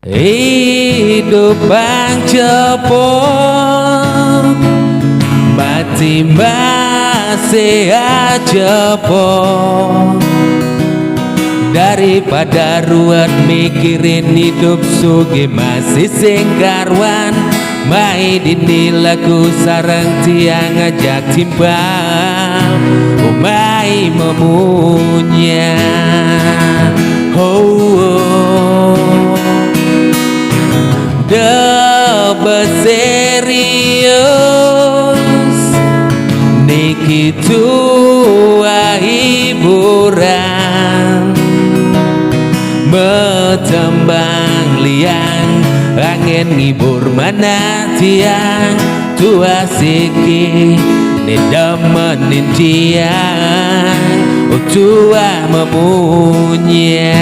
Hidup bang cepot, mati masih aja pot. Daripada ruwet mikirin hidup sugi masih singkarwan, mai dini lagu sarang tiang ngajak timbang, mai memunya. Debet serius niki tua hiburan, metembang liang angin ngibur mana tiang tua siki nedemenin tiang tua memunya.